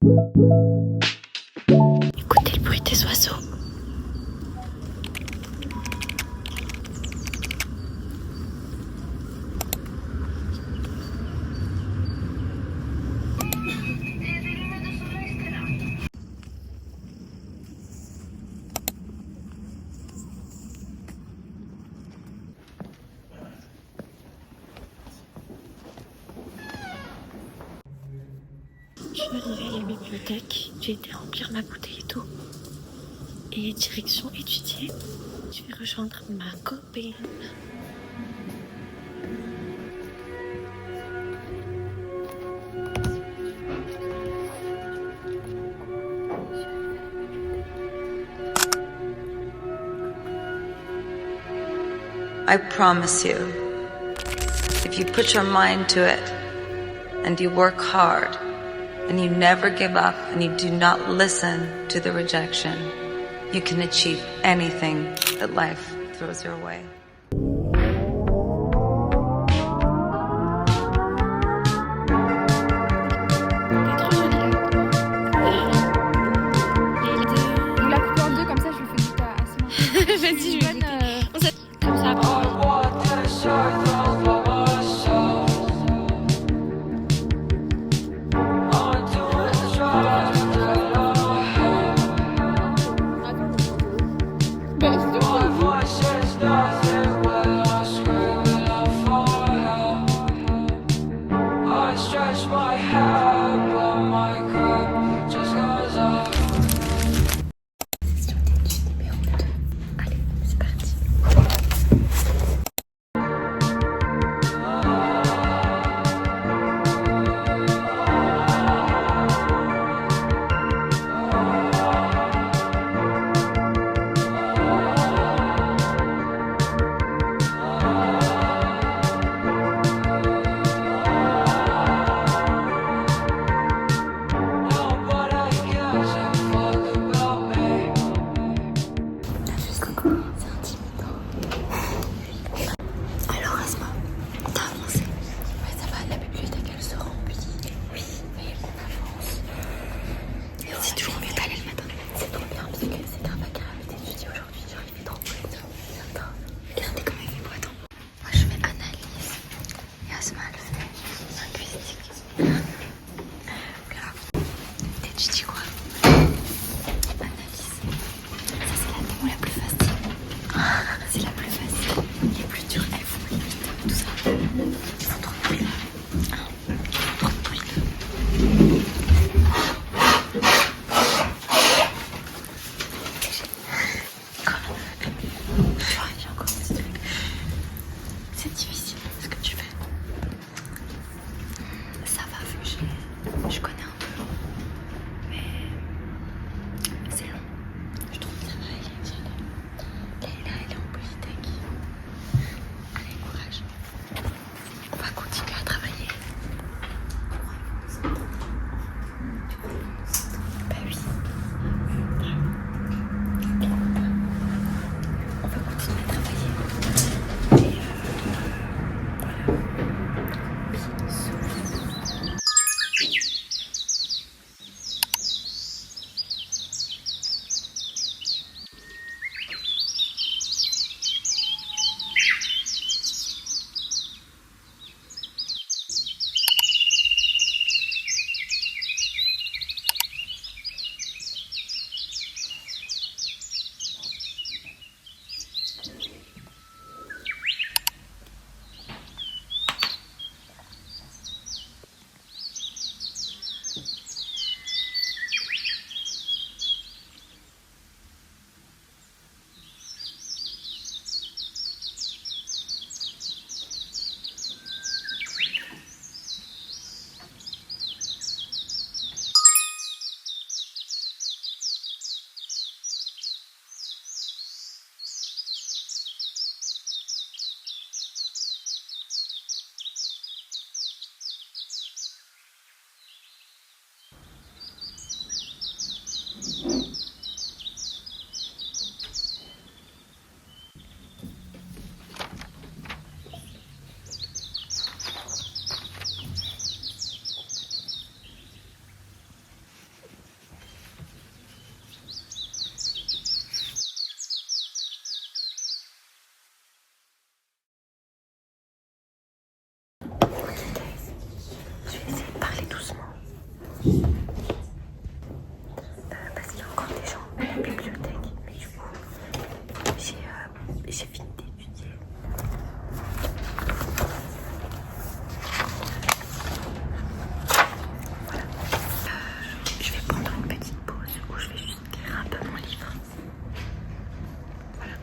Écoutez le bruit des oiseaux. Je suis arrivée à la bibliothèque, j'ai été remplir ma bouteille d'eau et direction étudier. Je vais rejoindre ma copine. I promise you, if you put your mind to it and you work hard and you never give up and you do not listen to the rejection, you can achieve anything that life throws your way. On l'a coupé en deux, comme ça je lui fais goûter à Simon. Vas-y, je vais Bonne, comme ça. C'est difficile ce que tu fais. Ça va vu que je connais un peu. Mais c'est long. Je trouve que ça va aller. Leïla, elle est en polytech. Allez, courage. On va continuer à travailler. Bah oui. On va continuer. j'ai fini d'étudier. Voilà. Je vais prendre une petite pause où je vais juste lire un peu mon livre. Voilà.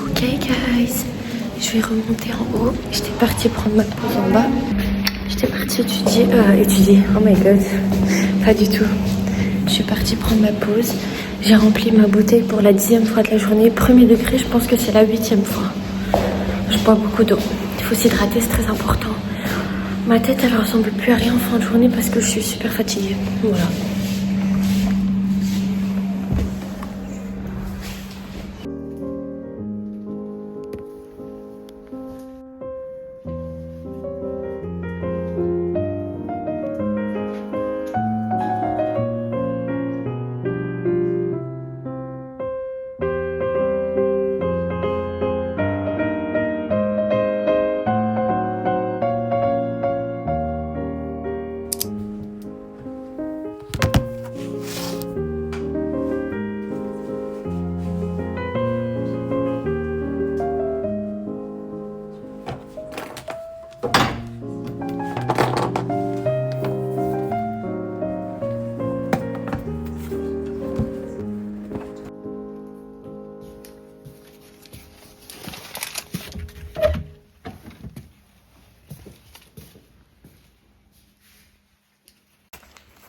Ok guys, je vais remonter en haut. J'étais partie prendre ma pause en bas. J'étais partie étudier. Oh my god, pas du tout. Je suis partie prendre ma pause. J'ai rempli ma bouteille pour la 10e fois de la journée. Premier degré, je pense que c'est la 8e fois. Je bois beaucoup d'eau. Il faut s'hydrater, c'est très important. Ma tête, elle ressemble plus à rien en fin de journée parce que je suis super fatiguée. Voilà.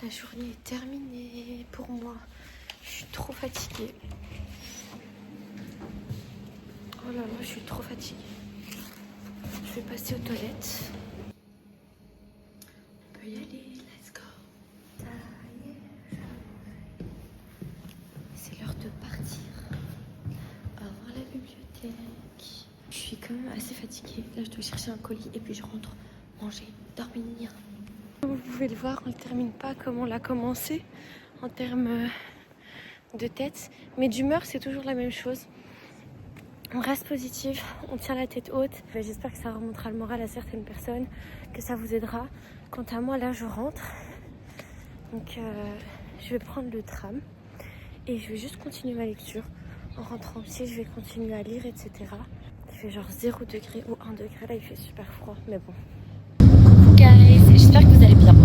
La journée est terminée pour moi. Je suis trop fatiguée. Oh là là, je suis trop fatiguée. Je vais passer aux toilettes. On peut y aller, let's go. C'est l'heure de partir. Au revoir la bibliothèque. Je suis quand même assez fatiguée. Là, je dois chercher un colis et puis je rentre manger, dormir. Comme vous pouvez le voir, on ne termine pas comme on l'a commencé en termes de tête. Mais d'humeur, c'est toujours la même chose. On reste positif, on tient la tête haute. J'espère que ça remontera le moral à certaines personnes, que ça vous aidera. Quant à moi, là, je rentre. Donc, je vais prendre le tram et je vais juste continuer ma lecture. En rentrant aussi, je vais continuer à lire, etc. Il fait genre 0 degré ou 1 degré. Là, il fait super froid, mais bon. Guys, j'espère que vous allez bien.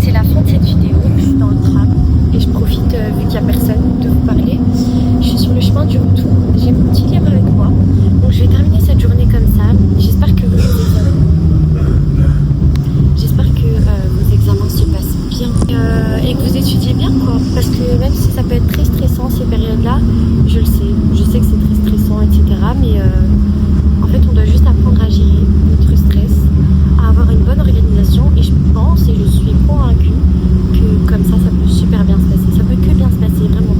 C'est la fin de cette vidéo. Je suis dans le tram et je profite, vu qu'il n'y a personne, de vous parler. Je suis sur le chemin du retour. J'ai mon petit livre avec moi. Donc je vais terminer cette journée comme ça. J'espère que vos examens se passent bien et que vous étudiez bien, quoi. Parce que même si ça peut être très stressant ces périodes-là, je le sais. Je sais que c'est très stressant, etc. Mais en fait, on doit juste apprendre à gérer notre stress, à avoir une bonne organisation, et je pense et je suis convaincue que comme ça peut super bien se passer. Ça peut que bien se passer, vraiment.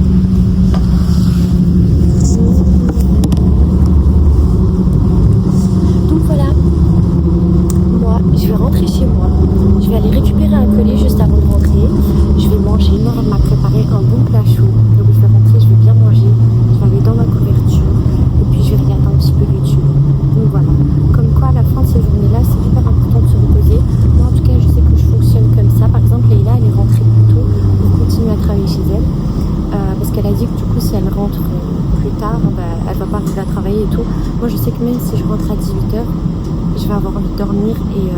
Donc voilà, moi je vais rentrer chez moi, je vais aller récupérer un colis juste avant de rentrer, je vais manger. Nora m'a préparé un bon plat chaud, donc je vais rentrer, je vais bien manger, je vais aller dans ma couverture et puis je vais regarder un petit peu YouTube. Donc voilà, comme quoi à la fin de ces journées-là, c'est hyper important de se reposer. Moi en tout cas, je sais que je fonctionne comme ça. Par exemple, Leïla, elle est rentrée plus tôt pour continuer à travailler chez elle. Parce qu'elle a dit que du coup, si elle rentre plus tard, elle va pas arriver à travailler et tout. Moi, je sais que même si je rentre à 18h, je vais avoir envie de dormir et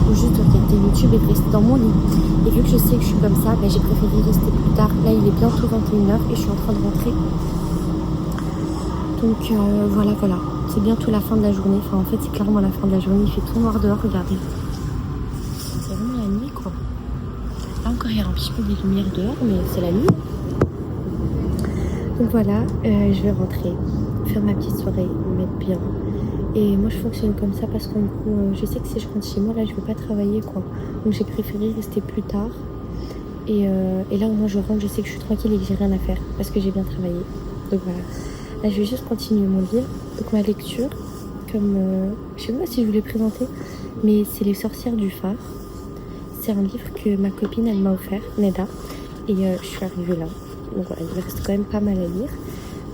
ou juste de regarder YouTube et de rester dans mon lit. Et vu que je sais que je suis comme ça, j'ai préféré rester plus tard. Là, il est bientôt 21h et je suis en train de rentrer. Donc voilà. C'est bientôt la fin de la journée. Enfin, en fait, c'est clairement la fin de la journée. Il fait tout noir dehors, regardez. C'est vraiment la nuit, quoi. Là encore, il y a un petit peu des lumières dehors, mais c'est la nuit. Donc voilà, je vais rentrer, faire ma petite soirée, me mettre bien. Et moi je fonctionne comme ça parce qu'en gros je sais que si je rentre chez moi là je vais pas travailler quoi. Donc j'ai préféré rester plus tard. Et là au moins je rentre, je sais que je suis tranquille et que j'ai rien à faire parce que j'ai bien travaillé. Donc voilà. Là je vais juste continuer mon livre. Donc ma lecture, comme je sais pas si je vous l'ai présenté, mais c'est Les Sorcières du Phare. C'est un livre que ma copine elle m'a offert, Neda. Et je suis arrivée là. Donc voilà, il me reste quand même pas mal à lire.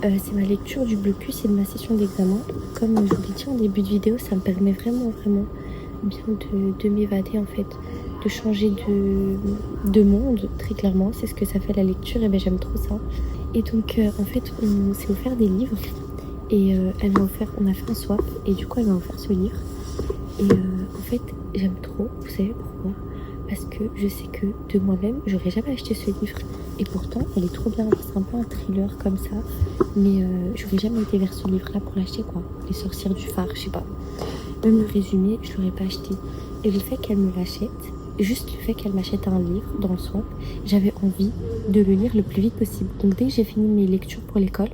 C'est ma lecture du blocus et de ma session d'examen. Comme je vous l'ai dit en début de vidéo, ça me permet vraiment bien de m'évader en fait, de changer de monde très clairement. C'est ce que ça fait la lecture et ben j'aime trop ça. Et donc en fait on s'est offert des livres et elle m'a offert, on a fait un swap et du coup elle m'a offert ce livre. Et en fait j'aime trop, vous savez pourquoi? Parce que je sais que de moi-même j'aurais jamais acheté ce livre. Et pourtant, elle est trop bien. C'est un peu un thriller comme ça. Mais j'aurais jamais été vers ce livre-là pour l'acheter, quoi. Les Sorcières du Phare, je sais pas. Même le résumé, je l'aurais pas acheté. Et le fait qu'elle me l'achète, juste le fait qu'elle m'achète un livre dans le swap, j'avais envie de le lire le plus vite possible. Donc dès que j'ai fini mes lectures pour l'école,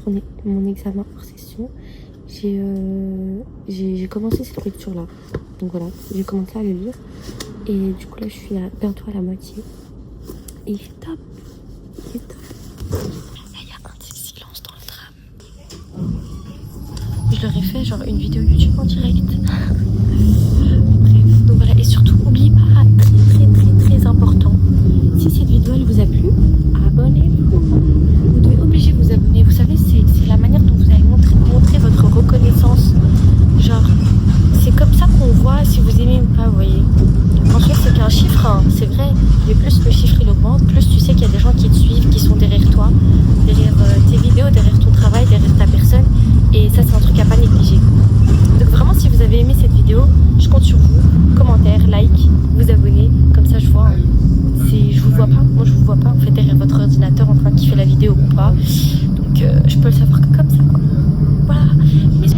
pour mon examen hors session, j'ai commencé cette lecture-là. Donc voilà, j'ai commencé à le lire. Et du coup là, je suis bientôt à la moitié. Et il est top. Il est top. Là, il y a un petit silence dans le tram. Je leur ai fait genre une vidéo YouTube en direct. Bref, donc voilà. Et surtout, n'oubliez pas, très important. Si cette vidéo elle vous a plu, abonnez-vous. Vous devez obliger de vous abonner. Vous savez, c'est la manière dont vous allez montrer votre reconnaissance. Genre, c'est comme ça qu'on voit si vous aimez ou pas, vous voyez. En fait, c'est qu'un chiffre, hein, c'est vrai. Et plus le chiffre il augmente, plus tu sais qu'il y a des gens qui te suivent, qui sont derrière toi, derrière tes vidéos, derrière ton travail, derrière ta personne. Et ça, c'est un truc à pas négliger. Donc vraiment, si vous avez aimé cette vidéo, je compte sur vous. Commentaire, like, vous abonner. Comme ça, je vois. Je vous vois pas. Moi, je vous vois pas. En fait, derrière votre ordinateur en train de kiffer la vidéo ou pas. Donc, je peux le savoir que comme ça, quoi. Voilà. Bisous.